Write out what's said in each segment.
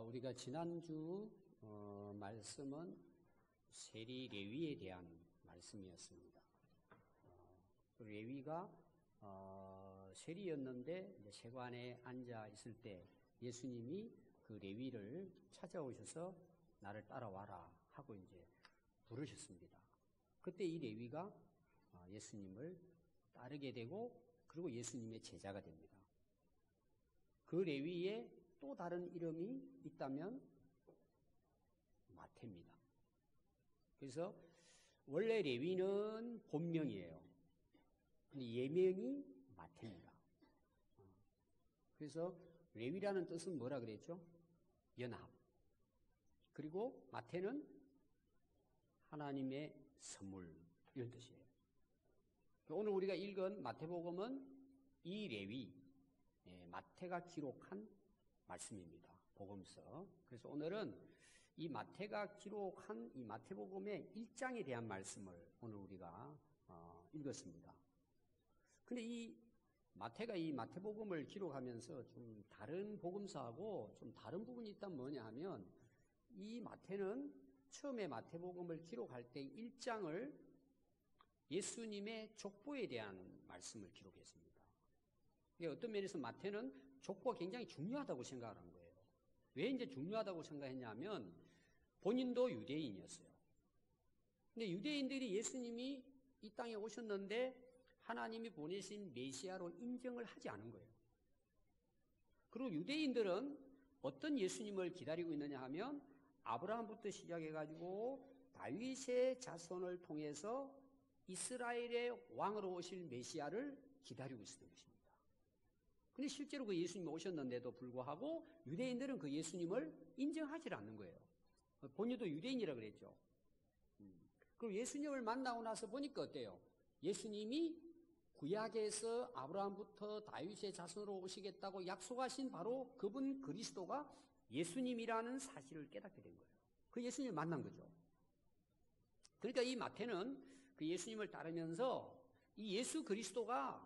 우리가 지난주 말씀은 세리 레위에 대한 말씀이었습니다. 레위가 세리였는데 세관에 앉아 있을 때 예수님이 그 레위를 찾아오셔서 나를 따라와라 하고 이제 부르셨습니다. 그때 이 레위가 예수님을 따르게 되고 그리고 예수님의 제자가 됩니다. 그 레위에 또 다른 이름이 있다면 마태입니다. 그래서 원래 레위는 본명이에요. 근데 예명이 마태입니다. 그래서 레위라는 뜻은 뭐라 그랬죠? 연합. 그리고 마태는 하나님의 선물 이런 뜻이에요. 오늘 우리가 읽은 마태복음은 이 레위, 마태가 기록한 말씀입니다. 복음서. 그래서 오늘은 이 마태가 기록한 이 마태복음의 1장에 대한 말씀을 오늘 우리가 읽었습니다. 근데 이 마태가 이 마태복음을 기록하면서 좀 다른 복음서하고 좀 다른 부분이 있다면 뭐냐 하면 이 마태는 처음에 마태복음을 기록할 때 1장을 예수님의 족보에 대한 말씀을 기록했습니다. 어떤 면에서 마태는 족보가 굉장히 중요하다고 생각을 한 거예요. 왜 이제 중요하다고 생각했냐면 본인도 유대인이었어요. 근데 유대인들이 예수님이 이 땅에 오셨는데 하나님이 보내신 메시아로 인정을 하지 않은 거예요. 그리고 유대인들은 어떤 예수님을 기다리고 있느냐 하면 아브라함부터 시작해가지고 다윗의 자손을 통해서 이스라엘의 왕으로 오실 메시아를 기다리고 있었던 것입니다. 근데 실제로 그 예수님이 오셨는데도 불구하고 유대인들은 그 예수님을 인정하지 않는 거예요. 본인도 유대인이라 그랬죠. 그리고 예수님을 만나고 나서 보니까 어때요? 예수님이 구약에서 아브라함부터 다윗의 자손으로 오시겠다고 약속하신 바로 그분 그리스도가 예수님이라는 사실을 깨닫게 된 거예요. 그 예수님을 만난 거죠. 그러니까 이 마태는 그 예수님을 따르면서 이 예수 그리스도가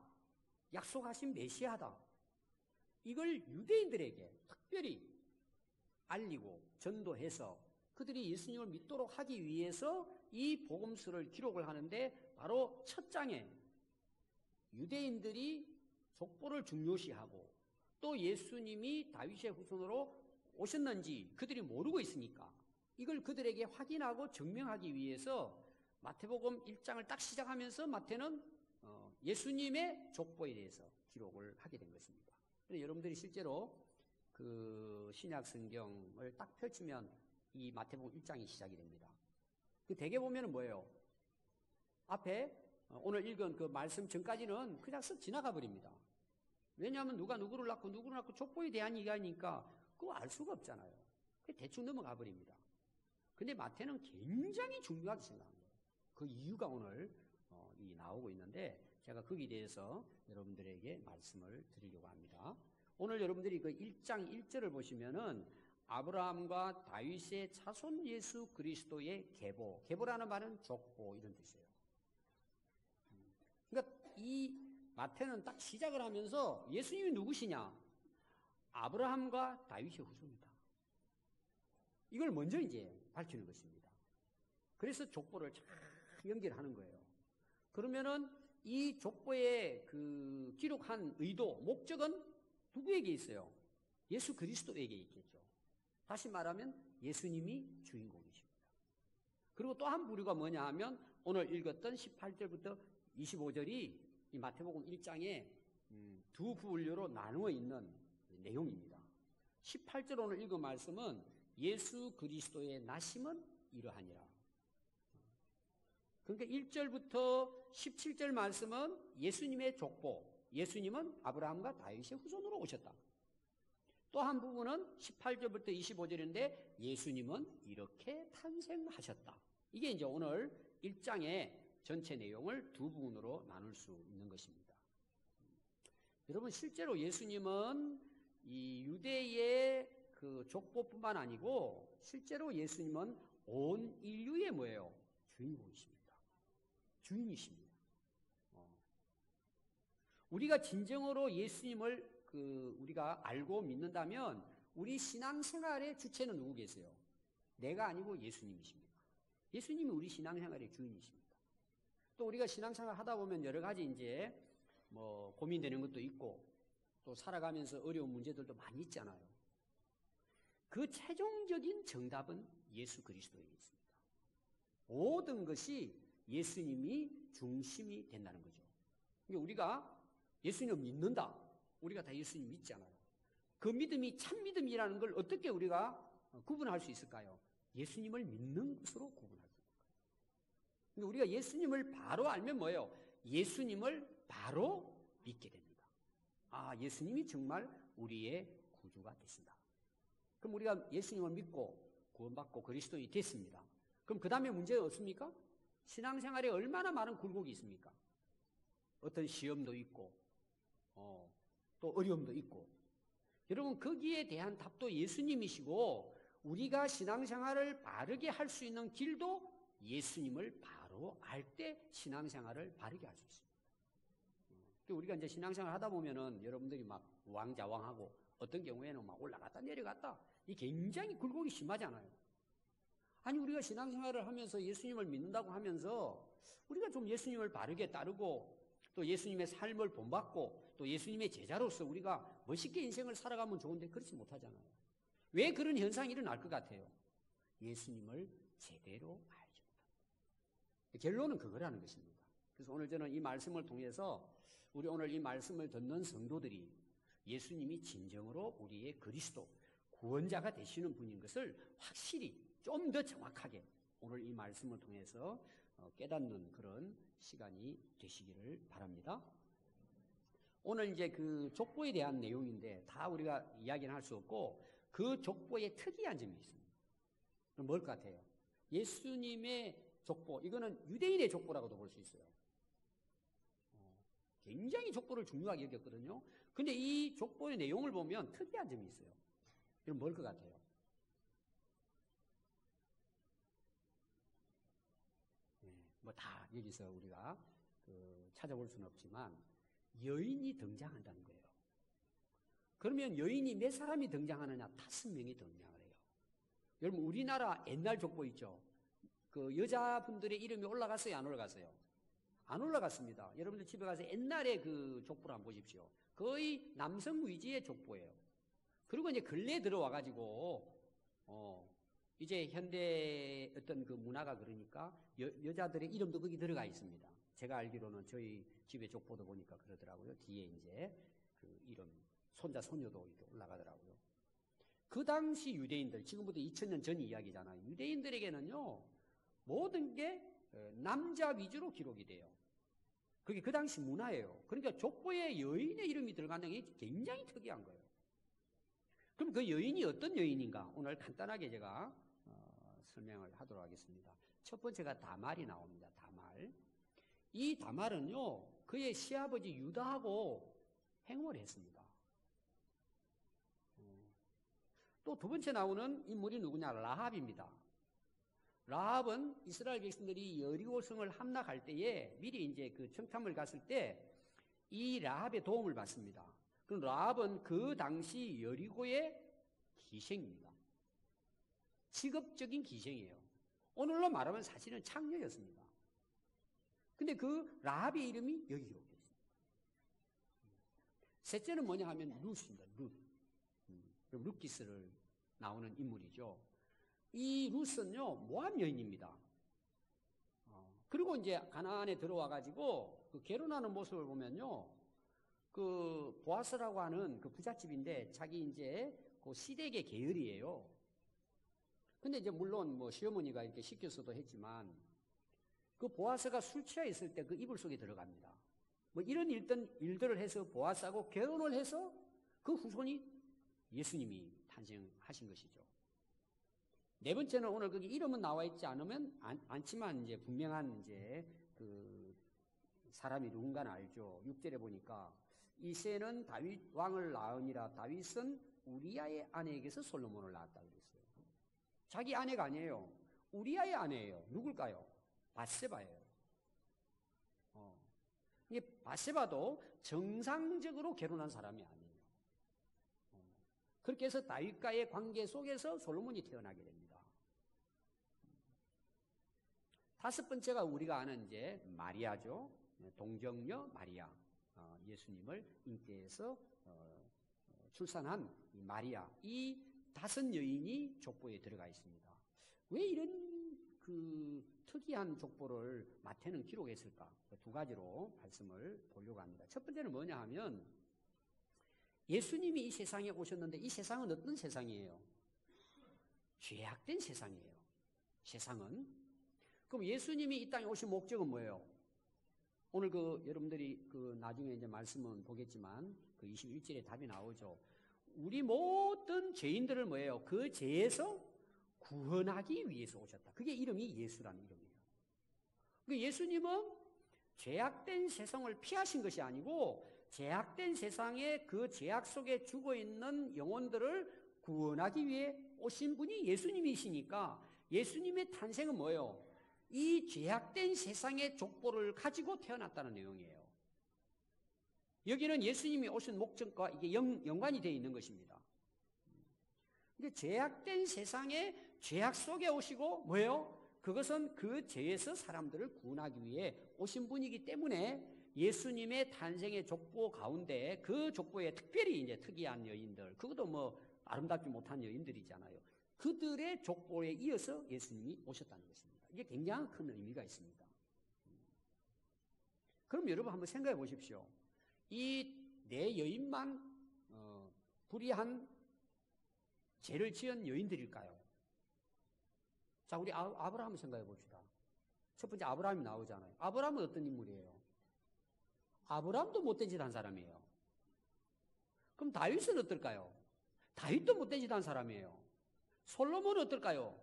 약속하신 메시아다. 이걸 유대인들에게 특별히 알리고 전도해서 그들이 예수님을 믿도록 하기 위해서 이 복음서를 기록을 하는데 바로 첫 장에 유대인들이 족보를 중요시하고 또 예수님이 다윗의 후손으로 오셨는지 그들이 모르고 있으니까 이걸 그들에게 확인하고 증명하기 위해서 마태복음 1장을 딱 시작하면서 마태는 예수님의 족보에 대해서 기록을 하게 된 것입니다. 여러분들이 실제로 그 신약 성경을 딱 펼치면 이 마태복음 1장이 시작이 됩니다. 그 대개 보면은 뭐예요? 앞에 오늘 읽은 그 말씀 전까지는 그냥 쓱 지나가 버립니다. 왜냐하면 누가 누구를 낳고 족보에 대한 얘기하니까 그거 알 수가 없잖아요. 대충 넘어가 버립니다. 근데 마태는 굉장히 중요하게 생각한 거예요. 그 이유가 오늘 나오고 있는데 제가 거기에 대해서 여러분들에게 말씀을 드리려고 합니다. 오늘 여러분들이 그 1장 1절을 보시면은 아브라함과 다윗의 자손 예수 그리스도의 계보라는 말은 족보 이런 뜻이에요. 그러니까 이 마태는 딱 시작을 하면서 예수님이 누구시냐? 아브라함과 다윗의 후손이다. 이걸 먼저 이제 밝히는 것입니다. 그래서 족보를 잘 연결하는 거예요. 그러면은 이 족보에 그 기록한 의도, 목적은 누구에게 있어요? 예수 그리스도에게 있겠죠. 다시 말하면 예수님이 주인공이십니다. 그리고 또 한 부류가 뭐냐 하면 오늘 읽었던 18절부터 25절이 이 마태복음 1장에 두 분류로 나누어 있는 내용입니다. 18절 오늘 읽은 말씀은 예수 그리스도의 나심은 이러하니라. 그러니까 1절부터 17절 말씀은 예수님의 족보, 예수님은 아브라함과 다윗의 후손으로 오셨다. 또 한 부분은 18절부터 25절인데 예수님은 이렇게 탄생하셨다. 이게 이제 오늘 1장의 전체 내용을 두 부분으로 나눌 수 있는 것입니다. 여러분 실제로 예수님은 이 유대의 그 족보뿐만 아니고 실제로 예수님은 온 인류의 뭐예요? 주인공이십니다. 주인이십니다. 우리가 진정으로 예수님을 우리가 알고 믿는다면 우리 신앙생활의 주체는 누구 계세요? 내가 아니고 예수님이십니다. 예수님이 우리 신앙생활의 주인이십니다. 또 우리가 신앙생활 하다 보면 여러 가지 이제 뭐 고민되는 것도 있고 또 살아가면서 어려운 문제들도 많이 있잖아요. 그 최종적인 정답은 예수 그리스도에 있습니다. 모든 것이 예수님이 중심이 된다는 거죠. 그러니까 우리가 예수님을 믿는다. 우리가 다 예수님 믿잖아요. 그 믿음이 참 믿음이라는 걸 어떻게 우리가 구분할 수 있을까요? 예수님을 믿는 것으로 구분할 수 있을까요? 그러니까 우리가 예수님을 바로 알면 뭐예요? 예수님을 바로 믿게 됩니다. 아, 예수님이 정말 우리의 구주가 되신다. 그럼 우리가 예수님을 믿고 구원받고 그리스도인이 됐습니다. 그럼 그 다음에 문제가 없습니까? 신앙생활에 얼마나 많은 굴곡이 있습니까? 어떤 시험도 있고 또 어려움도 있고. 여러분 거기에 대한 답도 예수님이시고 우리가 신앙생활을 바르게 할 수 있는 길도 예수님을 바로 알 때 신앙생활을 바르게 할 수 있습니다. 우리가 이제 신앙생활 하다 보면은 여러분들이 막 우왕좌왕하고 어떤 경우에는 막 올라갔다 내려갔다 이 굉장히 굴곡이 심하잖아요. 아니 우리가 신앙생활을 하면서 예수님을 믿는다고 하면서 우리가 좀 예수님을 바르게 따르고 또 예수님의 삶을 본받고 또 예수님의 제자로서 우리가 멋있게 인생을 살아가면 좋은데 그렇지 못하잖아요. 왜 그런 현상이 일어날 것 같아요? 예수님을 제대로 알지 못합니다. 결론은 그거라는 것입니다. 그래서 오늘 저는 이 말씀을 통해서 우리 오늘 이 말씀을 듣는 성도들이 예수님이 진정으로 우리의 그리스도 구원자가 되시는 분인 것을 확실히 좀 더 정확하게 오늘 이 말씀을 통해서 깨닫는 그런 시간이 되시기를 바랍니다. 오늘 이제 그 족보에 대한 내용인데 다 우리가 이야기는 할 수 없고 그 족보에 특이한 점이 있습니다. 그럼 뭘 것 같아요? 예수님의 족보, 이거는 유대인의 족보라고도 볼 수 있어요. 굉장히 족보를 중요하게 여겼거든요. 근데 이 족보의 내용을 보면 특이한 점이 있어요. 그럼 뭘 것 같아요? 뭐 다 여기서 우리가 찾아볼 수는 없지만 여인이 등장한다는 거예요. 그러면 여인이 몇 사람이 등장하느냐? 5명이 등장을 해요. 여러분 우리나라 옛날 족보 있죠? 그 여자분들의 이름이 올라갔어요? 안 올라갔어요? 안 올라갔습니다. 여러분들 집에 가서 옛날에 그 족보를 한번 보십시오. 거의 남성 위주의 족보예요. 그리고 이제 근래에 들어와가지고 이제 현대 어떤 그 문화가 그러니까 여자들의 이름도 거기 들어가 있습니다. 제가 알기로는 저희 집의 족보도 보니까 그러더라고요. 뒤에 이제 그 이름, 손자, 손녀도 이렇게 올라가더라고요. 그 당시 유대인들, 지금부터 2000년 전 이야기잖아요. 유대인들에게는요, 모든 게 남자 위주로 기록이 돼요. 그게 그 당시 문화예요. 그러니까 족보에 여인의 이름이 들어가는 게 굉장히 특이한 거예요. 그럼 그 여인이 어떤 여인인가? 오늘 간단하게 제가 설명을 하도록 하겠습니다. 첫 번째가 다말이 나옵니다. 다말. 이 다말은요, 그의 시아버지 유다하고 행을 했습니다. 또 두 번째 나오는 인물이 누구냐? 라합입니다. 라합은 이스라엘 백성들이 여리고성을 함락할 때에 미리 이제 그 청탐을 갔을 때 이 라합의 도움을 받습니다. 그럼 라합은 그 당시 여리고의 기생입니다. 직업적인 기생이에요. 오늘로 말하면 사실은 창녀였습니다. 근데 그 라합의 이름이 여기 기록되어 있습니다. 셋째는 뭐냐 하면 룻입니다. 룻. 룻기스를 나오는 인물이죠. 이 룻은요, 모압 여인입니다. 그리고 이제 가나안에 들어와 가지고 그 결혼하는 모습을 보면요, 그 보아스라고 하는 그 부잣집인데 자기 이제 그 시댁의 계열이에요. 근데 이제 물론 뭐 시어머니가 이렇게 시켜서도 했지만 그 보아스가 술 취해 있을 때 그 이불 속에 들어갑니다. 뭐 이런 일들을 해서 보아스하고 결혼을 해서 그 후손이 예수님이 탄생하신 것이죠. 네 번째는 오늘 거기 이름은 나와 있지 않지만 이제 분명한 이제 그 사람이 누군가는 알죠. 6절에 보니까 이새는 다윗 왕을 낳으니라. 다윗은 우리아의 아내에게서 솔로몬을 낳았다 그랬어요. 자기 아내가 아니에요. 우리아의 아내예요. 누굴까요? 밧세바예요. 이게 밧세바도 정상적으로 결혼한 사람이 아니에요. 그렇게 해서 다윗과의 관계 속에서 솔로몬이 태어나게 됩니다. 다섯 번째가 우리가 아는 이제 마리아죠. 동정녀 마리아. 예수님을 잉태해서 출산한 이 마리아. 이 다섯 여인이 족보에 들어가 있습니다. 왜 이런 특이한 족보를 마태는 기록했을까? 두 가지로 말씀을 보려고 합니다. 첫 번째는 뭐냐 하면 예수님이 이 세상에 오셨는데 이 세상은 어떤 세상이에요? 죄악된 세상이에요. 세상은. 그럼 예수님이 이 땅에 오신 목적은 뭐예요? 오늘 여러분들이 나중에 이제 말씀은 보겠지만 21절에 답이 나오죠. 우리 모든 죄인들을 뭐예요? 그 죄에서 구원하기 위해서 오셨다. 그게 이름이 예수라는 이름이에요. 예수님은 죄악된 세상을 피하신 것이 아니고 죄악된 세상에 그 죄악 속에 죽어 있는 영혼들을 구원하기 위해 오신 분이 예수님이시니까 예수님의 탄생은 뭐예요? 이 죄악된 세상의 족보를 가지고 태어났다는 내용이에요. 여기는 예수님이 오신 목적과 이게 연관이 되어 있는 것입니다. 근데 죄악된 세상에 죄악 속에 오시고 뭐예요? 그것은 그 죄에서 사람들을 구원하기 위해 오신 분이기 때문에 예수님의 탄생의 족보 가운데 그 족보에 특별히 이제 특이한 여인들, 그것도 뭐 아름답지 못한 여인들이잖아요. 그들의 족보에 이어서 예수님이 오셨다는 것입니다. 이게 굉장히 큰 의미가 있습니다. 그럼 여러분 한번 생각해 보십시오. 이 네 여인만 불의한 죄를 지은 여인들일까요? 자, 우리 아브라함을 생각해 봅시다. 첫 번째 아브라함이 나오잖아요. 아브라함은 어떤 인물이에요? 아브라함도 못된 짓 한 사람이에요. 그럼 다윗은 어떨까요? 다윗도 못된 짓 한 사람이에요. 솔로몬은 어떨까요?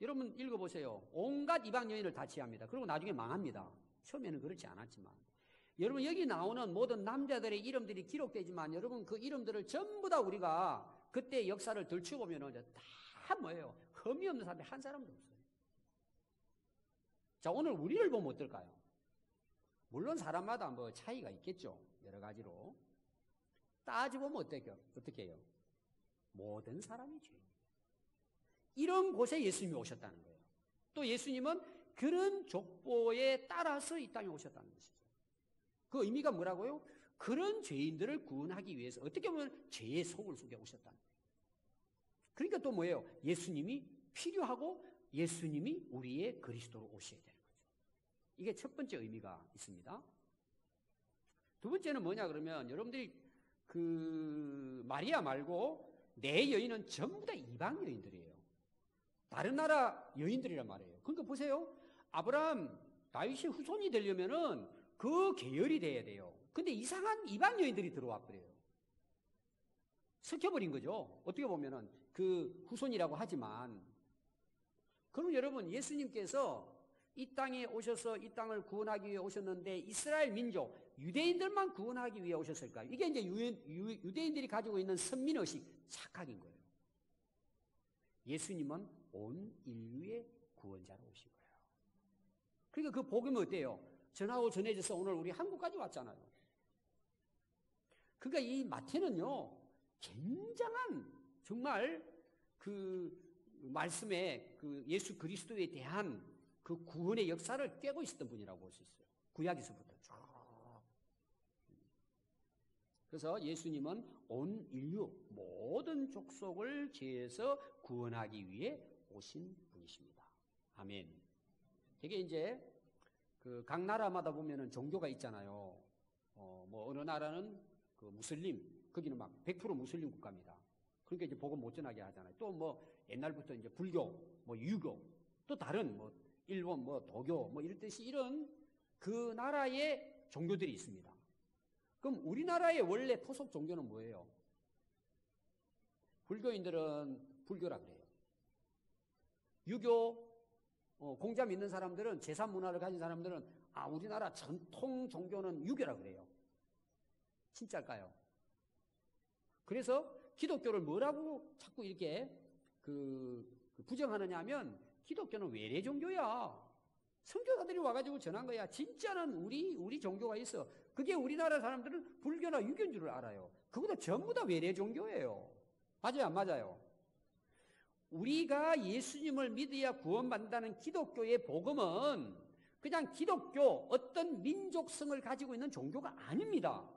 여러분 읽어보세요. 온갖 이방 여인을 다 취합니다. 그리고 나중에 망합니다. 처음에는 그렇지 않았지만. 여러분 여기 나오는 모든 남자들의 이름들이 기록되지만 여러분 그 이름들을 전부 다 우리가 그때 역사를 들추보면 다 뭐예요? 흠이 없는 사람이 한 사람도 없어요. 자, 오늘 우리를 보면 어떨까요? 물론 사람마다 뭐 차이가 있겠죠. 여러 가지로. 따져보면 어떻게 해요? 모든 사람이 죄인이에요. 이런 곳에 예수님이 오셨다는 거예요. 또 예수님은 그런 족보에 따라서 이 땅에 오셨다는 것이죠. 그 의미가 뭐라고요? 그런 죄인들을 구원하기 위해서 어떻게 보면 죄의 속을 속에 오셨다는 거예요. 그러니까 또 뭐예요? 예수님이 필요하고 예수님이 우리의 그리스도로 오셔야 되는 거죠. 이게 첫 번째 의미가 있습니다. 두 번째는 뭐냐 그러면 여러분들이 마리아 말고 네 여인은 전부 다 이방 여인들이에요. 다른 나라 여인들이란 말이에요. 그러니까 보세요. 아브라함, 다윗의 후손이 되려면은 그 계열이 돼야 돼요. 근데 이상한 이방 여인들이 들어와 버려요. 섞여버린 거죠. 어떻게 보면은 그 후손이라고 하지만. 그럼 여러분 예수님께서 이 땅에 오셔서 이 땅을 구원하기 위해 오셨는데 이스라엘 민족, 유대인들만 구원하기 위해 오셨을까요? 이게 이제 유대인들이 가지고 있는 선민의식 착각인 거예요. 예수님은 온 인류의 구원자로 오신 거예요. 그러니까 그 복음이 어때요? 전하고 전해져서 오늘 우리 한국까지 왔잖아요. 그러니까 이 마태는요, 굉장한 정말 그 말씀에 그 예수 그리스도에 대한 그 구원의 역사를 꿰고 있었던 분이라고 볼 수 있어요. 구약에서부터 쭉. 그래서 예수님은 온 인류 모든 족속을 죄에서 구원하기 위해 오신 분이십니다. 아멘. 되게 이제 그 각 나라마다 보면은 종교가 있잖아요. 뭐 어느 나라는 그 무슬림, 거기는 막 100% 무슬림 국가입니다. 그러니까 이제 복음 못 전하게 하잖아요. 또 뭐 옛날부터 이제 불교, 뭐 유교, 또 다른 뭐 일본 뭐 도교 뭐 이럴 듯이 이런 그 나라의 종교들이 있습니다. 그럼 우리나라의 원래 토속 종교는 뭐예요? 불교인들은 불교라 그래요. 유교, 공자 믿는 사람들은 제삼 문화를 가진 사람들은 우리나라 전통 종교는 유교라 그래요. 진짜일까요? 그래서 기독교를 뭐라고 자꾸 이렇게 부정하느냐 하면 기독교는 외래 종교야. 선교사들이 와가지고 전한 거야. 진짜는 우리 종교가 있어. 그게 우리나라 사람들은 불교나 유교인 줄 알아요. 그것도 전부 다 외래 종교예요. 맞아요, 안 맞아요? 우리가 예수님을 믿어야 구원받는다는 기독교의 복음은 그냥 기독교 어떤 민족성을 가지고 있는 종교가 아닙니다.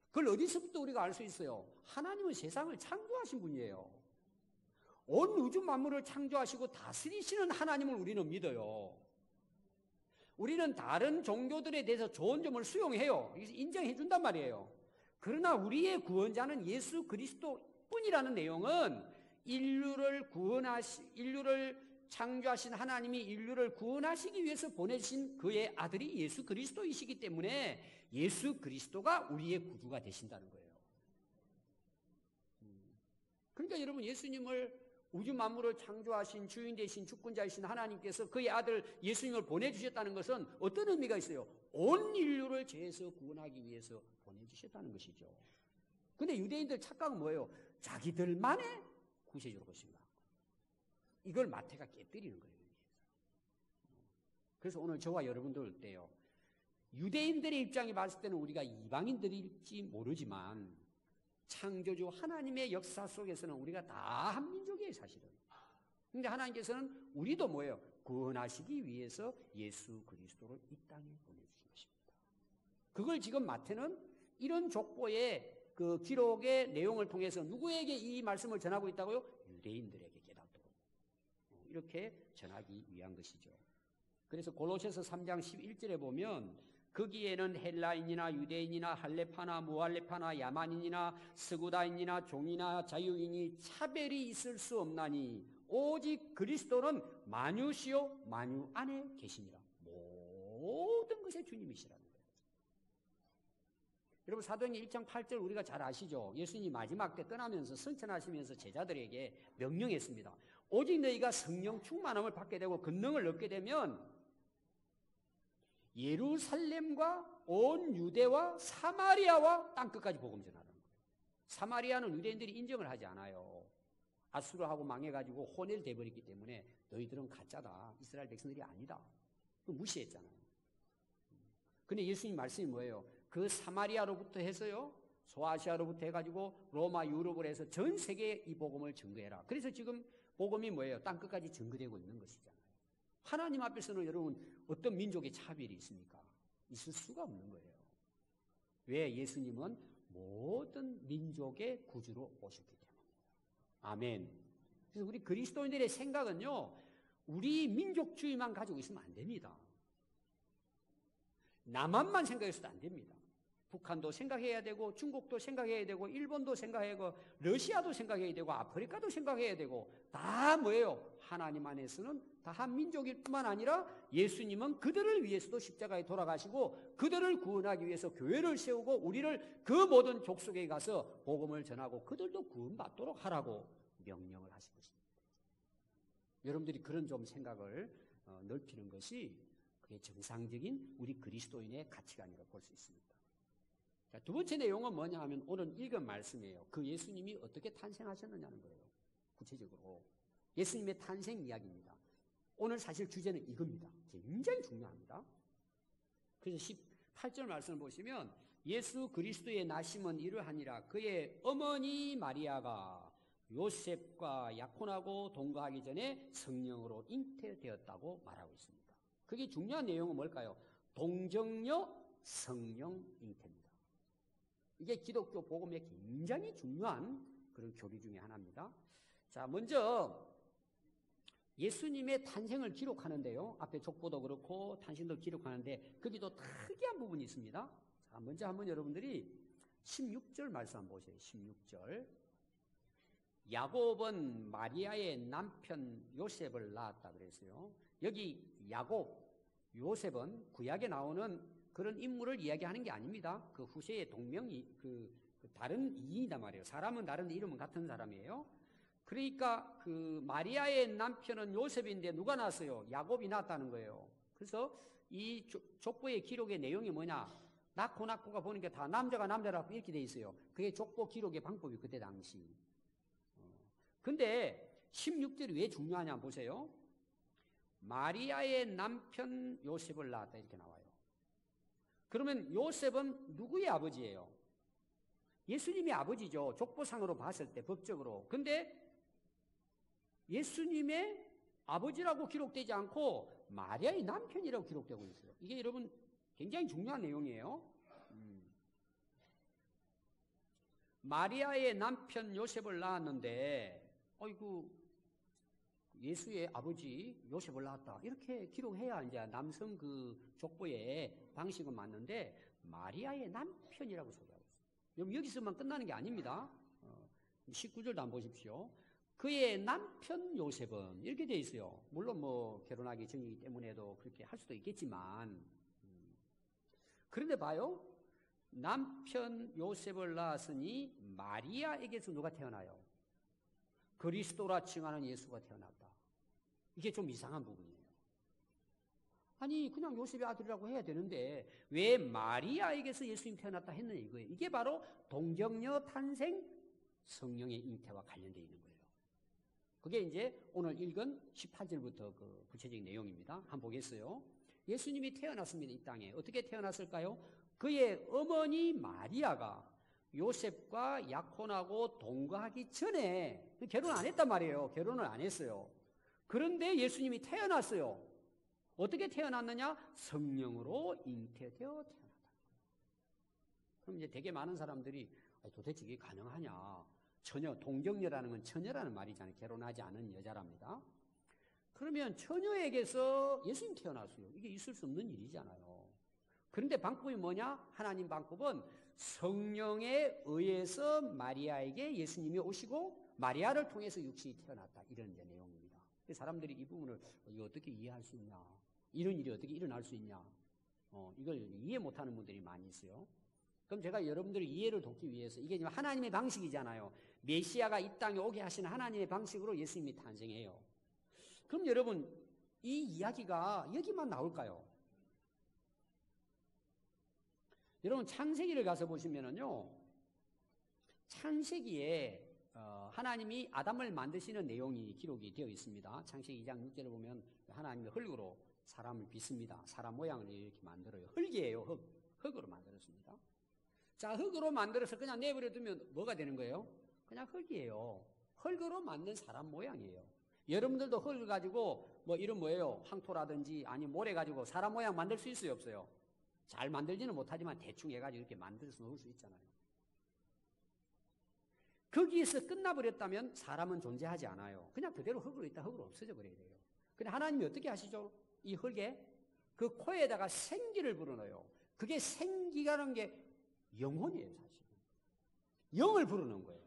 그걸 어디서부터 우리가 알 수 있어요? 하나님은 세상을 창조하신 분이에요. 온 우주 만물을 창조하시고 다스리시는 하나님을 우리는 믿어요. 우리는 다른 종교들에 대해서 좋은 점을 수용해요. 인정해 준단 말이에요. 그러나 우리의 구원자는 예수 그리스도뿐이라는 내용은 인류를 창조하신 하나님이 인류를 구원하시기 위해서 보내신 그의 아들이 예수 그리스도이시기 때문에 예수 그리스도가 우리의 구주가 되신다는 거예요. 그러니까 여러분, 예수님을 우주 만물을 창조하신 주인 되신 주권자이신 하나님께서 그의 아들 예수님을 보내주셨다는 것은 어떤 의미가 있어요? 온 인류를 죄에서 구원하기 위해서 보내주셨다는 것이죠. 근데 유대인들 착각은 뭐예요? 자기들만의 구세주로 것인가? 이걸 마태가 깨뜨리는 거예요. 그래서 오늘 저와 여러분들 어때요? 유대인들의 입장에 봤을 때는 우리가 이방인들일지 모르지만 창조주 하나님의 역사 속에서는 우리가 다 한 민족이에요, 사실은. 근데 하나님께서는 우리도 뭐예요? 구원하시기 위해서 예수 그리스도를 이 땅에 보내주신 것입니다. 그걸 지금 마태는 이런 족보의 그 기록의 내용을 통해서 누구에게 이 말씀을 전하고 있다고요? 유대인들에게 깨닫도록 이렇게 전하기 위한 것이죠. 그래서 골로새서 3장 11절에 보면 거기에는 헬라인이나 유대인이나 할레파나 무할레파나 야만인이나 스구다인이나 종이나 자유인이 차별이 있을 수 없나니 오직 그리스도는 만유시요 만유 안에 계시니라. 모든 것의 주님이시라는 거예요. 여러분, 사도행전 1장 8절 우리가 잘 아시죠? 예수님이 마지막 때 떠나면서 승천하시면서 제자들에게 명령했습니다. 오직 너희가 성령 충만함을 받게 되고 권능을 얻게 되면 예루살렘과 온 유대와 사마리아와 땅끝까지 복음 전하라는 거예요. 사마리아는 유대인들이 인정을 하지 않아요. 아수르하고 망해가지고 혼혈 돼버렸기 때문에 너희들은 가짜다. 이스라엘 백성들이 아니다. 무시했잖아요. 근데 예수님 말씀이 뭐예요? 그 사마리아로부터 해서요, 소아시아로부터 해가지고 로마, 유럽을 해서 전 세계에 이 복음을 증거해라. 그래서 지금 복음이 뭐예요? 땅끝까지 증거되고 있는 것이잖아요. 하나님 앞에서는 여러분 어떤 민족의 차별이 있습니까? 있을 수가 없는 거예요. 왜? 예수님은 모든 민족의 구주로 오셨기 때문이에요. 아멘. 그래서 우리 그리스도인들의 생각은요, 우리 민족주의만 가지고 있으면 안 됩니다. 남한만 생각해서도 안 됩니다. 북한도 생각해야 되고, 중국도 생각해야 되고, 일본도 생각해야 되고, 러시아도 생각해야 되고, 아프리카도 생각해야 되고, 다 뭐예요? 하나님 안에서는 다 한 민족일 뿐만 아니라 예수님은 그들을 위해서도 십자가에 돌아가시고 그들을 구원하기 위해서 교회를 세우고 우리를 그 모든 족속에 가서 복음을 전하고 그들도 구원받도록 하라고 명령을 하신 것입니다. 여러분들이 그런 좀 생각을 넓히는 것이 그게 정상적인 우리 그리스도인의 가치관이라고 볼 수 있습니다. 자, 두 번째 내용은 뭐냐 하면 오늘 읽은 말씀이에요. 그 예수님이 어떻게 탄생하셨느냐는 거예요. 구체적으로 예수님의 탄생 이야기입니다. 오늘 사실 주제는 이겁니다. 굉장히 중요합니다. 그래서 18절 말씀을 보시면 예수 그리스도의 나심은 이러하니라. 그의 어머니 마리아가 요셉과 약혼하고 동거하기 전에 성령으로 잉태되었다고 말하고 있습니다. 그게 중요한 내용은 뭘까요? 동정녀 성령 잉태입니다. 이게 기독교 복음의 굉장히 중요한 그런 교리 중에 하나입니다. 자, 먼저 예수님의 탄생을 기록하는데요. 앞에 족보도 그렇고 탄생도 기록하는데 거기도 특이한 부분이 있습니다. 자, 먼저 한번 여러분들이 16절 말씀 한번 보세요. 16절. 야곱은 마리아의 남편 요셉을 낳았다 그랬어요. 여기 야곱, 요셉은 구약에 나오는 그런 인물을 이야기하는 게 아닙니다. 그 후세의 동명이 그 다른 이인이단 말이에요. 사람은 다른데 이름은 같은 사람이에요. 그러니까 그 마리아의 남편은 요셉인데 누가 낳았어요? 야곱이 낳았다는 거예요. 그래서 이 족보의 기록의 내용이 뭐냐? 낳고가 보니까 다 남자가 남자라고 이렇게 돼 있어요. 그게 족보 기록의 방법이 그때 당시. 근데 16절이 왜 중요하냐 보세요. 마리아의 남편 요셉을 낳았다 이렇게 나와요. 그러면 요셉은 누구의 아버지예요? 예수님의 아버지죠. 족보상으로 봤을 때 법적으로. 근데 예수님의 아버지라고 기록되지 않고 마리아의 남편이라고 기록되고 있어요. 이게 여러분 굉장히 중요한 내용이에요. 마리아의 남편 요셉을 낳았는데 어이구 예수의 아버지 요셉을 낳았다 이렇게 기록해야 이제 남성 그 족보의 방식은 맞는데 마리아의 남편이라고 소개하고 있어요. 여기서만 끝나는 게 아닙니다. 19절도 한번 보십시오. 그의 남편 요셉은 이렇게 돼 있어요. 물론 뭐 결혼하기 전이기 때문에도 그렇게 할 수도 있겠지만 그런데 봐요. 남편 요셉을 낳았으니 마리아에게서 누가 태어나요? 그리스도라 칭하는 예수가 태어났다. 이게 좀 이상한 부분이에요. 아니 그냥 요셉의 아들이라고 해야 되는데 왜 마리아에게서 예수님 태어났다 했느냐 이거예요. 이게 바로 동정녀 탄생 성령의 잉태와 관련되어 있는 거예요. 그게 이제 오늘 읽은 18절부터 그 구체적인 내용입니다. 한번 보겠어요. 예수님이 태어났습니다. 이 땅에. 어떻게 태어났을까요? 그의 어머니 마리아가 요셉과 약혼하고 동거하기 전에 결혼 안 했단 말이에요. 결혼을 안 했어요. 그런데 예수님이 태어났어요. 어떻게 태어났느냐? 성령으로 잉태되어 태어났다. 그럼 이제 되게 많은 사람들이 도대체 이게 가능하냐? 처녀, 동정녀라는 건 처녀라는 말이잖아요. 결혼하지 않은 여자랍니다. 그러면 처녀에게서 예수님 태어났어요. 이게 있을 수 없는 일이잖아요. 그런데 방법이 뭐냐? 하나님 방법은 성령에 의해서 마리아에게 예수님이 오시고 마리아를 통해서 육신이 태어났다. 이런 이제 내용입니다. 사람들이 이 부분을 이거 어떻게 이해할 수 있냐? 이런 일이 어떻게 일어날 수 있냐? 이걸 이해 못하는 분들이 많이 있어요. 그럼 제가 여러분들의 이해를 돕기 위해서 이게 지금 하나님의 방식이잖아요. 메시아가 이 땅에 오게 하시는 하나님의 방식으로 예수님이 탄생해요. 그럼 여러분 이 이야기가 여기만 나올까요? 여러분 창세기를 가서 보시면은요, 창세기에 하나님이 아담을 만드시는 내용이 기록이 되어 있습니다. 창세기 2장 6절을 보면 하나님이 흙으로 사람을 빚습니다. 사람 모양을 이렇게 만들어요. 흙이에요. 흙으로 만들었습니다. 자, 흙으로 만들어서 그냥 내버려 두면 뭐가 되는 거예요? 그냥 흙이에요. 흙으로 만든 사람 모양이에요. 여러분들도 흙을 가지고 뭐 이런 뭐예요? 황토라든지 아니 모래 가지고 사람 모양 만들 수 있어요? 없어요? 잘 만들지는 못하지만 대충 해가지고 이렇게 만들어서 놓을 수 있잖아요. 거기에서 끝나버렸다면 사람은 존재하지 않아요. 그냥 그대로 흙으로 있다 흙으로 없어져 버려야 돼요. 근데 하나님이 어떻게 하시죠? 이 흙에 그 코에다가 생기를 불어넣어요. 그게 생기라는 게 영혼이에요, 사실은. 영을 부르는 거예요.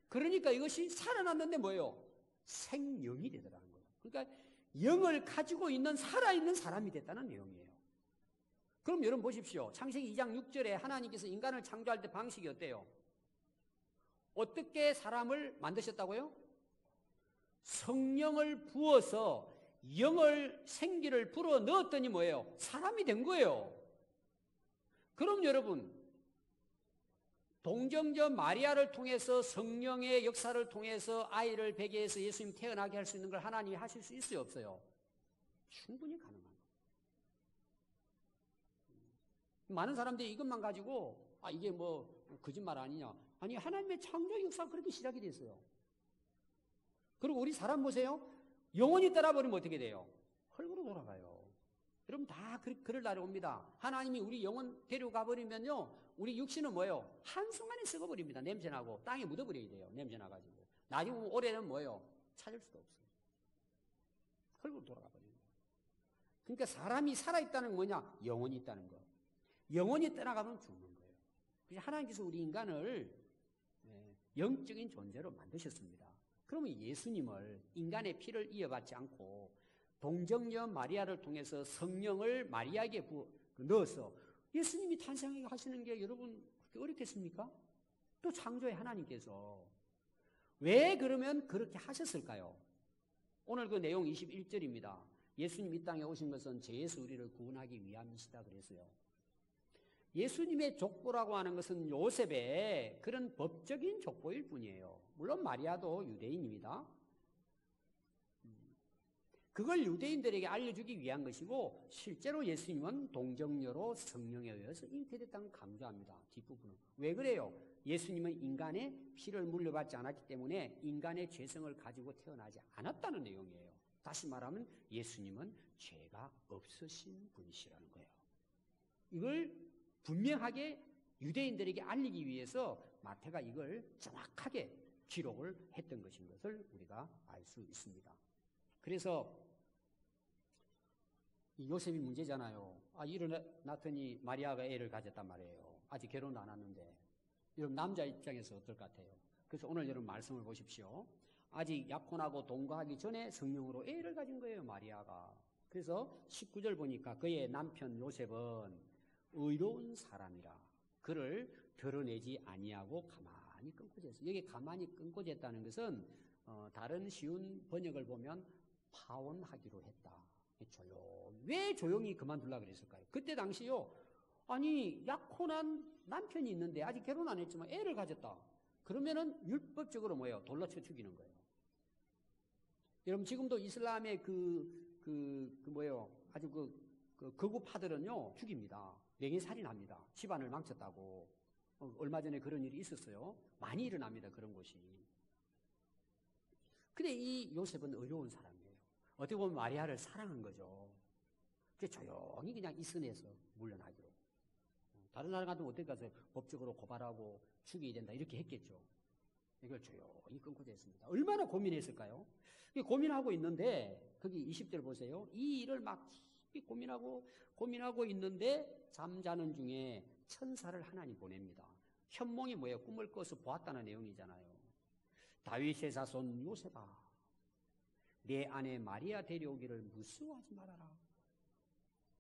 그러니까 이것이 살아났는데 뭐예요? 생명이 되더라는 거예요. 그러니까 영을 가지고 있는 살아있는 사람이 됐다는 내용이에요. 그럼 여러분 보십시오. 창세기 2장 6절에 하나님께서 인간을 창조할 때 방식이 어때요? 어떻게 사람을 만드셨다고요? 성령을 부어서 영을 생기를 불어 넣었더니 뭐예요? 사람이 된 거예요. 그럼 여러분 동정녀 마리아를 통해서 성령의 역사를 통해서 아이를 베게 해서 예수님 태어나게 할 수 있는 걸 하나님이 하실 수 있어요? 없어요? 충분히 가능합니다. 많은 사람들이 이것만 가지고 이게 뭐 거짓말 아니냐. 아니 하나님의 창조 역사가 그렇게 시작이 됐어요. 그리고 우리 사람 보세요. 영원히 떠나버리면 어떻게 돼요? 흙으로 돌아가요. 여러분 다 그럴 날이 옵니다. 하나님이 우리 영혼 데려가 버리면요, 우리 육신은 뭐예요? 한순간에 썩어버립니다. 냄새나고 땅에 묻어버려야 돼요. 냄새나가지고. 나중에 올해는 뭐예요? 찾을 수도 없어요. 흙으로 돌아가 버립니다. 그러니까 사람이 살아있다는 건 뭐냐? 영혼이 있다는 거. 영혼이 떠나가면 죽는 거예요. 그래서 하나님께서 우리 인간을 영적인 존재로 만드셨습니다. 그러면 예수님을 인간의 피를 이어받지 않고 동정녀 마리아를 통해서 성령을 마리아에게 넣어서 예수님이 탄생하시는 게 여러분 그렇게 어렵겠습니까? 또 창조의 하나님께서 왜 그러면 그렇게 하셨을까요? 오늘 그 내용 21절입니다. 예수님 이 땅에 오신 것은 죄에서 우리를 구원하기 위함이시다 그랬어요. 예수님의 족보라고 하는 것은 요셉의 그런 법적인 족보일 뿐이에요. 물론 마리아도 유대인입니다. 그걸 유대인들에게 알려주기 위한 것이고 실제로 예수님은 동정녀로 성령에 의해서 잉태됐다는 강조합니다. 뒷부분은. 왜 그래요? 예수님은 인간의 피를 물려받지 않았기 때문에 인간의 죄성을 가지고 태어나지 않았다는 내용이에요. 다시 말하면 예수님은 죄가 없으신 분이시라는 거예요. 이걸 분명하게 유대인들에게 알리기 위해서 마태가 이걸 정확하게 기록을 했던 것인 것을 우리가 알 수 있습니다. 그래서 요셉이 문제잖아요. 일어났더니 마리아가 애를 가졌단 말이에요. 아직 결혼도 안 했는데. 여러분 남자 입장에서 어떨 것 같아요? 그래서 오늘 여러분 말씀을 보십시오. 아직 약혼하고 동거하기 전에 성령으로 애를 가진 거예요, 마리아가. 그래서 19절 보니까 그의 남편 요셉은 의로운 사람이라 그를 드러내지 아니하고 가만히 끊고 졌어요. 여기 가만히 끊고 졌다는 것은 다른 쉬운 번역을 보면 파혼하기로 했다. 왜 조용히 그만두려고 그랬을까요? 그때 당시요. 아니 약혼한 남편이 있는데 아직 결혼 안 했지만 애를 가졌다. 그러면은 율법적으로 뭐예요? 돌로 쳐 죽이는 거예요. 여러분 지금도 이슬람의 아주 거구파들은요 죽입니다. 맹해살인합니다. 집안을 망쳤다고. 얼마 전에 그런 일이 있었어요. 많이 일어납니다. 그런 것이. 근데 이 요셉은 의로운 사람이에요. 어떻게 보면 마리아를 사랑한 거죠. 그래서 조용히 그냥 이선에서 물러나기로. 다른 나라 같으면 어떻게 가서 법적으로 고발하고 죽여야 된다 이렇게 했겠죠. 이걸 조용히 끊고 됐습니다. 얼마나 고민했을까요? 고민하고 있는데 거기 20절 보세요. 이 일을 막 깊이 고민하고 있는데 잠자는 중에 천사를 하나님 보냅니다. 현몽이 뭐예요? 꿈을 꿔서 보았다는 내용이잖아요. 다윗의 자손 요셉아, 내 아내 마리아 데려오기를 무서워하지 말아라.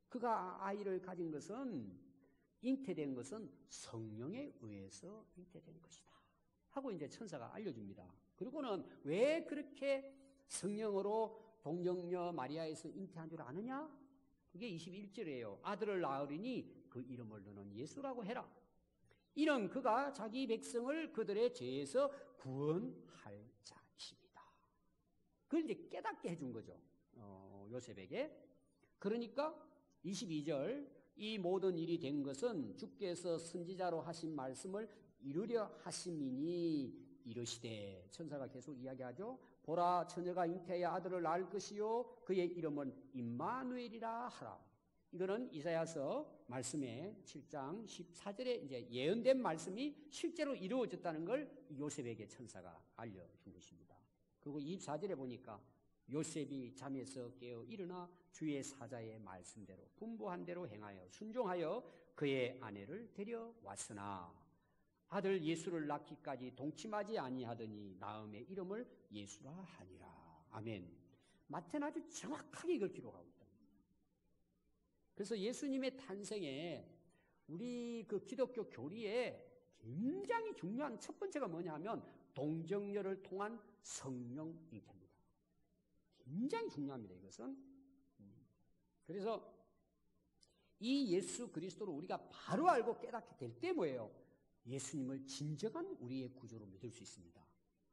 그가 아이를 가진 것은 잉태된 것은 성령에 의해서 잉태된 것이다 하고 이제 천사가 알려줍니다. 그리고는 왜 그렇게 성령으로 동정녀 마리아에서 잉태한 줄 아느냐? 그게 21절이에요. 아들을 낳으리니 그 이름을 너는 예수라고 해라. 이는 그가 자기 백성을 그들의 죄에서 구원할 자이십니다. 그걸 이제 깨닫게 해준 거죠. 요셉에게. 그러니까 22절 이 모든 일이 된 것은 주께서 선지자로 하신 말씀을 이루려 하심이니 이르시되 천사가 계속 이야기하죠. 보라 처녀가 잉태하여 아들을 낳을 것이요 그의 이름은 임마누엘이라 하라. 이거는 이사야서 말씀의 7장 14절에 이제 예언된 말씀이 실제로 이루어졌다는 걸 요셉에게 천사가 알려준 것입니다. 그리고 24절에 보니까 요셉이 잠에서 깨어 일어나 주의 사자의 말씀대로 분부한 대로 행하여 순종하여 그의 아내를 데려왔으나 아들 예수를 낳기까지 동침하지 아니하더니 낳음의 이름을 예수라 하니라. 아멘. 마태는 아주 정확하게 이걸 기록하고 있다. 그래서 예수님의 탄생에 우리 그 기독교 교리에 굉장히 중요한 첫 번째가 뭐냐 하면 동정녀를 통한 성령 잉태입니다. 굉장히 중요합니다. 이것은. 그래서 이 예수 그리스도를 우리가 바로 알고 깨닫게 될 때 뭐예요? 예수님을 진정한 우리의 구주로 믿을 수 있습니다.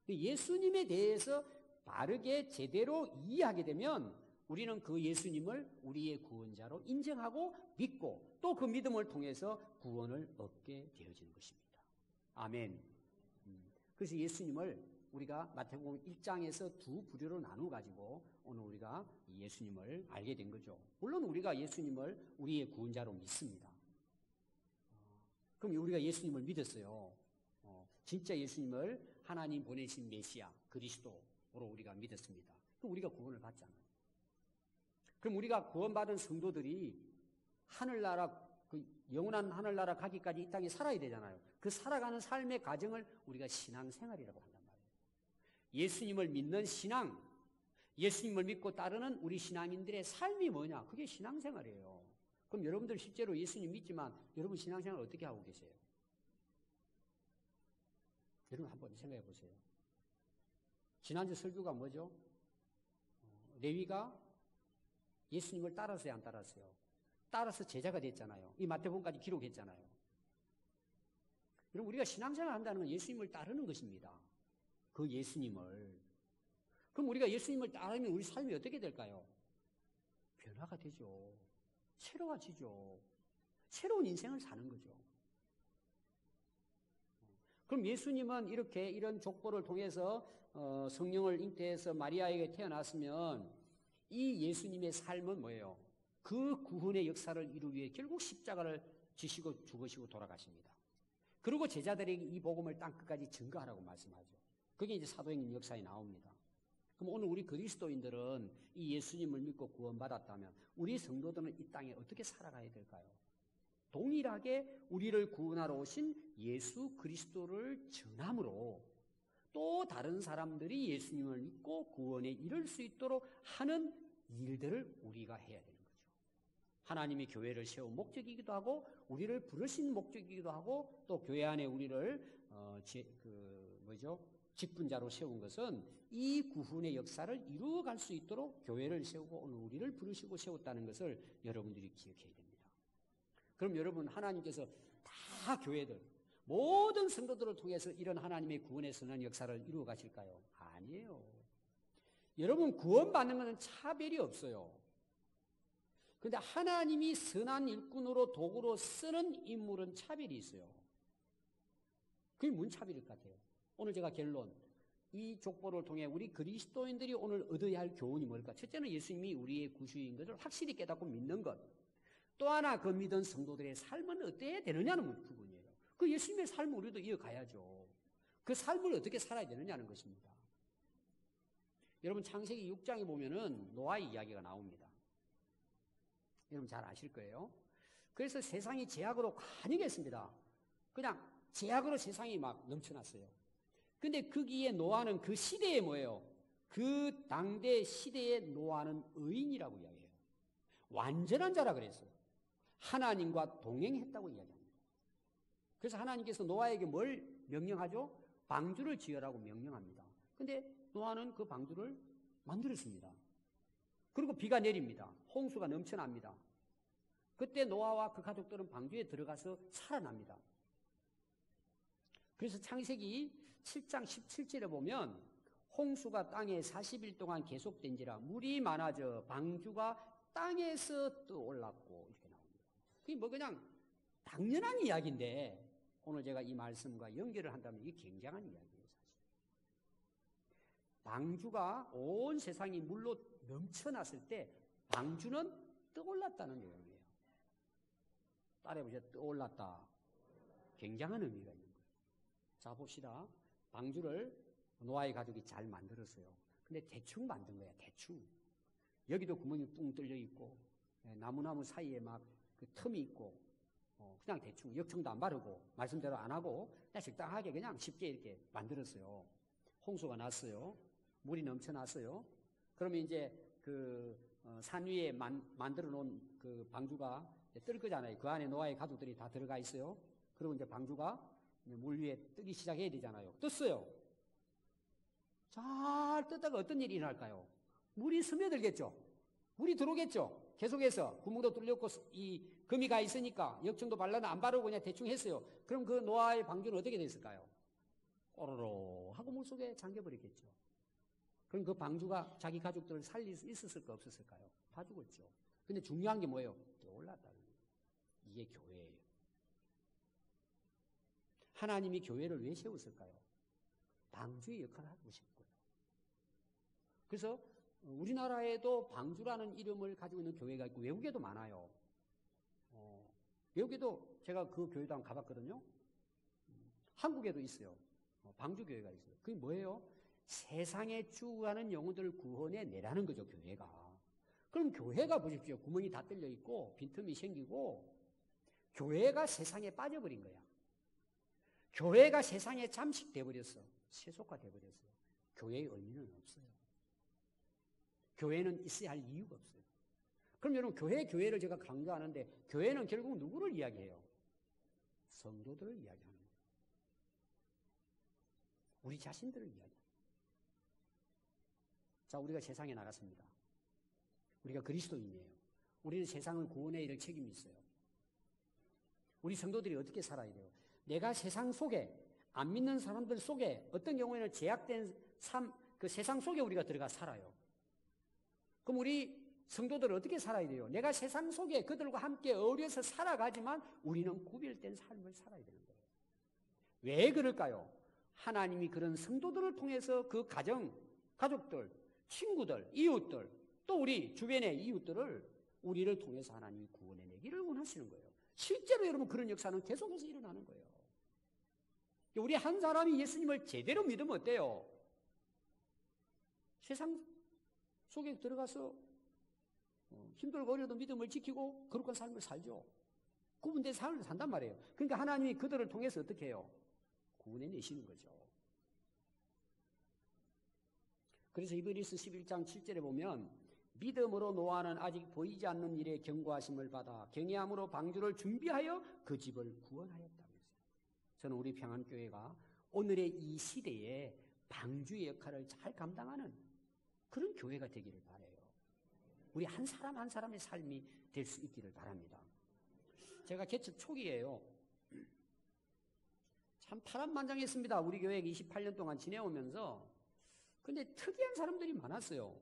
예수님에 대해서 바르게 제대로 이해하게 되면 우리는 그 예수님을 우리의 구원자로 인정하고 믿고 또 그 믿음을 통해서 구원을 얻게 되어지는 것입니다. 아멘. 그래서 예수님을 우리가 마태복음 1장에서 두 부류로 나누어 가지고 오늘 우리가 예수님을 알게 된 거죠. 물론 우리가 예수님을 우리의 구원자로 믿습니다. 그럼 우리가 예수님을 믿었어요. 진짜 예수님을 하나님 보내신 메시아 그리스도로 우리가 믿었습니다. 그럼 우리가 구원을 받잖아요. 그럼 우리가 구원받은 성도들이 하늘나라 그 영원한 하늘나라 가기까지 이 땅에 살아야 되잖아요. 그 살아가는 삶의 과정을 우리가 신앙생활이라고 한단 말이에요. 예수님을 믿는 신앙, 예수님을 믿고 따르는 우리 신앙인들의 삶이 뭐냐? 그게 신앙생활이에요. 그럼 여러분들 실제로 예수님 믿지만 여러분 신앙생활 어떻게 하고 계세요? 여러분 한번 생각해 보세요. 지난주 설교가 뭐죠? 레위가 예수님을 따랐어요, 안 따랐어요? 따라서 제자가 됐잖아요. 이 마태복음까지 기록했잖아요. 여러분 우리가 신앙생활 한다는 건 예수님을 따르는 것입니다. 그 예수님을. 그럼 우리가 예수님을 따르면 우리 삶이 어떻게 될까요? 변화가 되죠. 새로워지죠. 새로운 인생을 사는 거죠. 그럼 예수님은 이렇게 이런 족보를 통해서 성령을 잉태해서 마리아에게 태어났으면 이 예수님의 삶은 뭐예요? 그 구원의 역사를 이루기 위해 결국 십자가를 지시고 죽으시고 돌아가십니다. 그리고 제자들에게 이 복음을 땅끝까지 증거하라고 말씀하죠. 그게 이제 사도행전 역사에 나옵니다. 그럼 오늘 우리 그리스도인들은 이 예수님을 믿고 구원받았다면 우리 성도들은 이 땅에 어떻게 살아가야 될까요? 동일하게 우리를 구원하러 오신 예수 그리스도를 전함으로 또 다른 사람들이 예수님을 믿고 구원에 이를 수 있도록 하는 일들을 우리가 해야 되는 거죠. 하나님이 교회를 세운 목적이기도 하고 우리를 부르신 목적이기도 하고 또 교회 안에 우리를 직분자로 세운 것은 이 구원의 역사를 이루어갈 수 있도록 교회를 세우고 오늘 우리를 부르시고 세웠다는 것을 여러분들이 기억해야 됩니다. 그럼 여러분, 하나님께서 다 교회들 모든 성도들을 통해서 이런 하나님의 구원의 선한 역사를 이루어 가실까요? 아니에요. 여러분, 구원받는 것은 차별이 없어요. 그런데 하나님이 선한 일꾼으로 도구로 쓰는 인물은 차별이 있어요. 그게 뭔 차별일 것 같아요? 오늘 제가 결론, 이 족보를 통해 우리 그리스도인들이 오늘 얻어야 할 교훈이 뭘까? 첫째는 예수님이 우리의 구주인 것을 확실히 깨닫고 믿는 것. 또 하나 그 믿은 성도들의 삶은 어때야 되느냐는 부분이에요. 그 예수님의 삶을 우리도 이어가야죠. 그 삶을 어떻게 살아야 되느냐는 것입니다. 여러분, 창세기 6장에 보면은 노아의 이야기가 나옵니다. 여러분 잘 아실 거예요. 그래서 세상이 죄악으로 가득했습니다. 그냥 죄악으로 세상이 막 넘쳐났어요. 근데 거기에 노아는 그 시대에 뭐예요? 그 당대 시대의 노아는 의인이라고 이야기해요. 완전한 자라 그랬어요. 하나님과 동행했다고 이야기합니다. 그래서 하나님께서 노아에게 뭘 명령하죠? 방주를 지으라고 명령합니다. 근데 노아는 그 방주를 만들었습니다. 그리고 비가 내립니다. 홍수가 넘쳐납니다. 그때 노아와 그 가족들은 방주에 들어가서 살아납니다. 그래서 창세기 7장 17절에 보면 홍수가 땅에 40일 동안 계속된지라 물이 많아져 방주가 땅에서 떠올랐고 이렇게 나옵니다. 그게 뭐 그냥 당연한 이야기인데 오늘 제가 이 말씀과 연결을 한다면 이게 굉장한 이야기예요. 사실. 방주가 온 세상이 물로 넘쳐났을 때 방주는 떠올랐다는 내용이에요. 따라해보세요. 떠올랐다. 굉장한 의미가 있는 거예요. 자, 봅시다. 방주를 노아의 가족이 잘 만들었어요. 근데 대충 만든 거야. 대충. 여기도 구멍이 뿡 뚫려 있고 나무 사이에 막 그 틈이 있고 그냥 대충 역청도 안 바르고 말씀대로 안 하고 그냥 적당하게 그냥 쉽게 이렇게 만들었어요. 홍수가 났어요. 물이 넘쳐났어요. 그러면 이제 그 산 위에 만들어 놓은 그 방주가 뜰 거잖아요. 그 안에 노아의 가족들이 다 들어가 있어요. 그리고 이제 방주가 물 위에 뜨기 시작해야 되잖아요. 떴어요. 잘 떴다가 어떤 일이 일어날까요? 물이 스며들겠죠. 물이 들어오겠죠. 계속해서 구멍도 뚫렸고 이 금이 가 있으니까 역청도 발라도 안 바르고 그냥 대충 했어요. 그럼 그 노아의 방주는 어떻게 됐을까요? 꼬로로 하고 물속에 잠겨버렸겠죠. 그럼 그 방주가 자기 가족들을 살릴 수 있었을까 없었을까요? 다 죽었죠. 근데 중요한 게 뭐예요? 떠올랐다는 거예요. 이게 교회예요. 하나님이 교회를 왜 세웠을까요? 방주의 역할을 하고 싶고요. 그래서 우리나라에도 방주라는 이름을 가지고 있는 교회가 있고 외국에도 많아요. 외국에도 제가 그 교회도 한번 가봤거든요. 한국에도 있어요. 방주교회가 있어요. 그게 뭐예요? 세상에 죽어가는 영혼들을 구원해 내라는 거죠, 교회가. 그럼 교회가 보십시오. 구멍이 다 뚫려 있고 빈틈이 생기고 교회가 세상에 빠져버린 거야. 교회가 세상에 잠식돼 버렸어. 세속화돼 버렸어요. 교회의 의미는 없어요. 교회는 있어야 할 이유가 없어요. 그럼 여러분 교회를 제가 강조하는데 교회는 결국 누구를 이야기해요? 성도들을 이야기하는 거예요. 우리 자신들을 이야기해요. 자, 우리가 세상에 나갔습니다. 우리가 그리스도인이에요. 우리는 세상을 구원해야 될 책임이 있어요. 우리 성도들이 어떻게 살아야 돼요? 내가 세상 속에 안 믿는 사람들 속에 어떤 경우에는 제약된 삶, 그 세상 속에 우리가 들어가 살아요. 그럼 우리 성도들은 어떻게 살아야 돼요? 내가 세상 속에 그들과 함께 어울려서 살아가지만 우리는 구별된 삶을 살아야 되는 거예요. 왜 그럴까요? 하나님이 그런 성도들을 통해서 그 가정, 가족들, 친구들, 이웃들, 또 우리 주변의 이웃들을 우리를 통해서 하나님이 구원해내기를 원하시는 거예요. 실제로 여러분 그런 역사는 계속해서 일어나는 거예요. 우리 한 사람이 예수님을 제대로 믿으면 어때요? 세상 속에 들어가서 힘들고 어려도 믿음을 지키고 거룩한 삶을 살죠. 구분된 삶을 산단 말이에요. 그러니까 하나님이 그들을 통해서 어떻게 해요? 구원해내시는 거죠. 그래서 히브리서 11장 7절에 보면 믿음으로 노아는 아직 보이지 않는 일에 경고하심을 받아 경외함으로 방주를 준비하여 그 집을 구원하였다고 했어요. 저는 우리 평안교회가 오늘의 이 시대에 방주의 역할을 잘 감당하는 그런 교회가 되기를 바라요. 우리 한 사람 한 사람의 삶이 될 수 있기를 바랍니다. 제가 개척 초기에요. 참 파란만장했습니다. 우리 교회 28년 동안 지내오면서. 근데 특이한 사람들이 많았어요.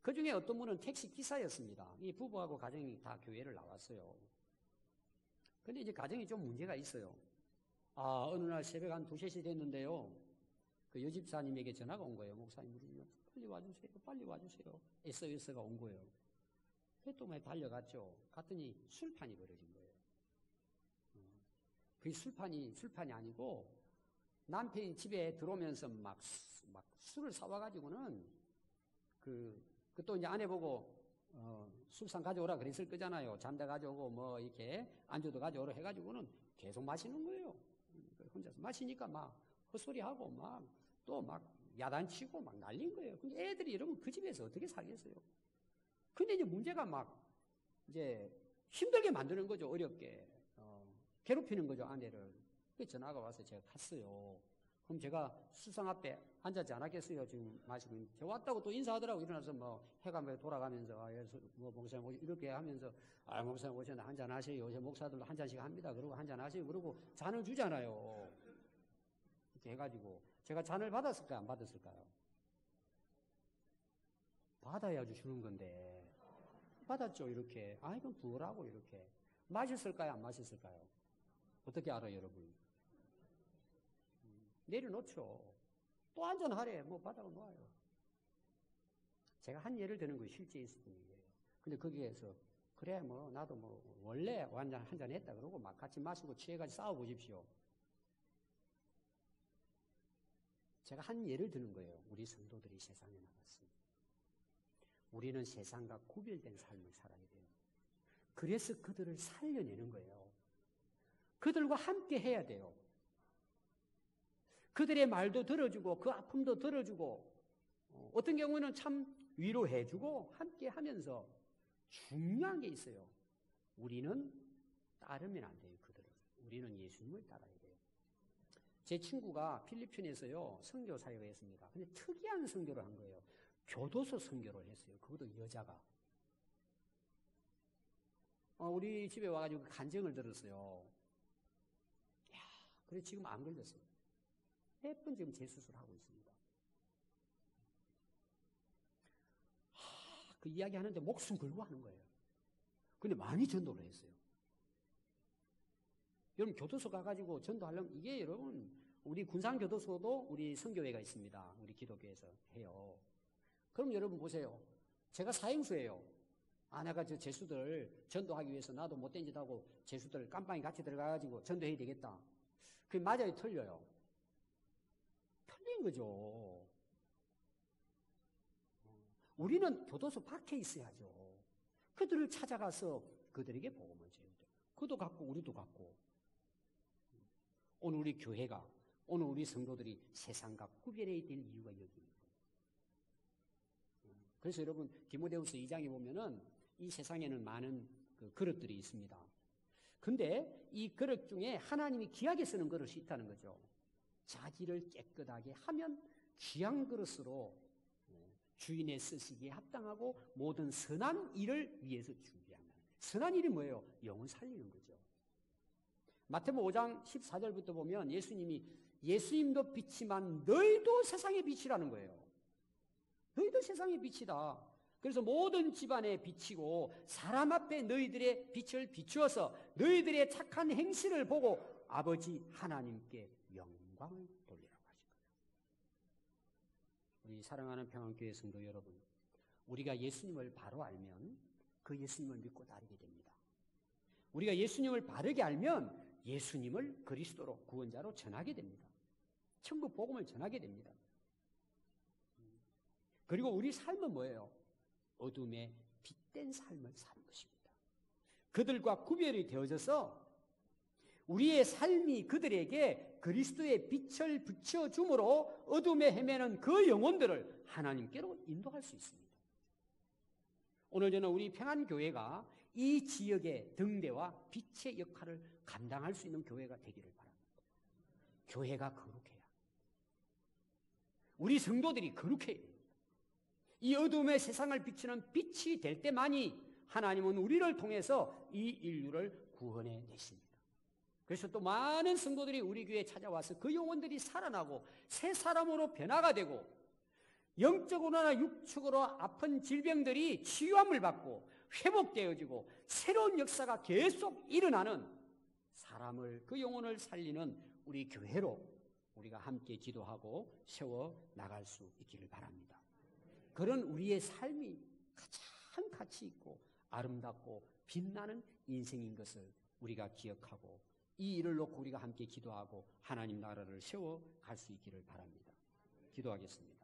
그 중에 어떤 분은 택시 기사였습니다. 이 부부하고 가정이 다 교회를 나왔어요. 근데 이제 가정이 좀 문제가 있어요. 어느 날 새벽 한 2, 3시 됐는데요. 그 여집사님에게 전화가 온 거예요. 목사님, 빨리 와주세요. 빨리 와주세요. SOS가 온 거예요. 그래서 또 달려갔죠. 갔더니 술판이 벌어진 거예요. 그 술판이 아니고 남편이 집에 들어오면서 막 술을 사와가지고는 또 이제 아내 보고 술상 가져오라 그랬을 거잖아요. 잔다 가져오고 뭐 이렇게 안주도 가져오라 해가지고는 계속 마시는 거예요. 혼자서 마시니까 막 헛소리하고 또 야단치고 막 난린 거예요. 근데 애들이 이러면 그 집에서 어떻게 살겠어요? 근데 이제 문제가 이제 힘들게 만드는 거죠. 어렵게. 괴롭히는 거죠, 아내를. 그 전화가 와서 제가 갔어요. 그럼 제가 술상 앞에 앉았지 않았겠어요? 지금 마시고. 제가 왔다고 또 인사하더라고. 일어나서 해가 돌아가면서, 목사님 이렇게 하면서, 목사님 오셨는데 한잔 하세요. 요새 목사들도 한 잔씩 합니다. 그러고 한잔 하세요. 그러고 잔을 주잖아요. 이렇게 해가지고. 제가 잔을 받았을까요? 안 받았을까요? 받아야지 주는 건데. 받았죠, 이렇게. 이건 부으라고, 이렇게. 마셨을까요? 안 마셨을까요? 어떻게 알아요, 여러분? 내려놓죠. 또 한잔하래. 받아가 놓아요. 제가 한 예를 드는 거 실제 있었던 일이에요. 근데 거기에서, 그래, 나도 원래 한잔 했다. 그러고 같이 마시고 취해가지고 싸워보십시오. 제가 한 예를 드는 거예요. 우리 성도들이 세상에 나갔습니다. 우리는 세상과 구별된 삶을 살아야 돼요. 그래서 그들을 살려내는 거예요. 그들과 함께 해야 돼요. 그들의 말도 들어주고 그 아픔도 들어주고 어떤 경우에는 참 위로해주고 함께 하면서 중요한 게 있어요. 우리는 따르면 안 돼요. 그들을. 우리는 예수님을 따라야 돼요. 제 친구가 필리핀에서요 선교 사역을 했습니다. 근데 특이한 선교를 한 거예요. 교도소 선교를 했어요. 그것도 여자가. 우리 집에 와가지고 간증을 들었어요. 그래 지금 안 걸렸어요. 예쁜 지금 재수술하고 있습니다. 그 이야기 하는데 목숨 걸고 하는 거예요. 근데 많이 전도를 했어요. 여러분 교도소 가가지고 전도하려면 이게 여러분 우리 군산교도소도 우리 선교회가 있습니다. 우리 기독교에서 해요. 그럼 여러분 보세요. 제가 사형수예요. 내가 저 재수들 전도하기 위해서 나도 못된 짓 하고 재수들 깜빵에 같이 들어가가지고 전도해야 되겠다. 그게 맞아요? 틀려요? 틀린 거죠. 우리는 교도소 밖에 있어야죠. 그들을 찾아가서 그들에게 복음을 전해야 돼요. 그도 갖고 우리도 갖고. 오늘 우리 교회가, 오늘 우리 성도들이 세상과 구별해야 될 이유가 여기입니다. 그래서 여러분 디모데후서 2장에 보면은 이 세상에는 많은 그릇들이 있습니다. 근데 이 그릇 중에 하나님이 귀하게 쓰는 그릇이 있다는 거죠. 자기를 깨끗하게 하면 귀한 그릇으로 주인의 쓰시기에 합당하고 모든 선한 일을 위해서 준비한다. 선한 일이 뭐예요? 영을 살리는 거죠. 마태복음 5장 14절부터 보면 예수님도 빛이만 너희도 세상의 빛이라는 거예요. 너희도 세상의 빛이다. 그래서 모든 집안에 비치고 사람 앞에 너희들의 빛을 비추어서 너희들의 착한 행실을 보고 아버지 하나님께 영광을 돌리라고 하신 거예요. 우리 사랑하는 평안교회 성도 여러분, 우리가 예수님을 바로 알면 그 예수님을 믿고 따르게 됩니다. 우리가 예수님을 바르게 알면 예수님을 그리스도로 구원자로 전하게 됩니다. 천국 복음을 전하게 됩니다. 그리고 우리 삶은 뭐예요? 어둠에 빛된 삶을 사는 것입니다. 그들과 구별이 되어져서 우리의 삶이 그들에게 그리스도의 빛을 비춰줌으로 어둠에 헤매는 그 영혼들을 하나님께로 인도할 수 있습니다. 오늘 저는 우리 평안교회가 이 지역의 등대와 빛의 역할을 감당할 수 있는 교회가 되기를 바랍니다. 교회가 거룩해야, 우리 성도들이 거룩해야 됩니다. 이 어둠의 세상을 비추는 빛이 될 때만이 하나님은 우리를 통해서 이 인류를 구원해 내십니다. 그래서 또 많은 성도들이 우리 교회에 찾아와서 그 영혼들이 살아나고 새 사람으로 변화가 되고 영적으로나 육축으로 아픈 질병들이 치유함을 받고 회복되어지고 새로운 역사가 계속 일어나는 사람을, 그 영혼을 살리는 우리 교회로 우리가 함께 기도하고 세워 나갈 수 있기를 바랍니다. 그런 우리의 삶이 가장 가치 있고 아름답고 빛나는 인생인 것을 우리가 기억하고 이 일을 놓고 우리가 함께 기도하고 하나님 나라를 세워 갈 수 있기를 바랍니다. 기도하겠습니다.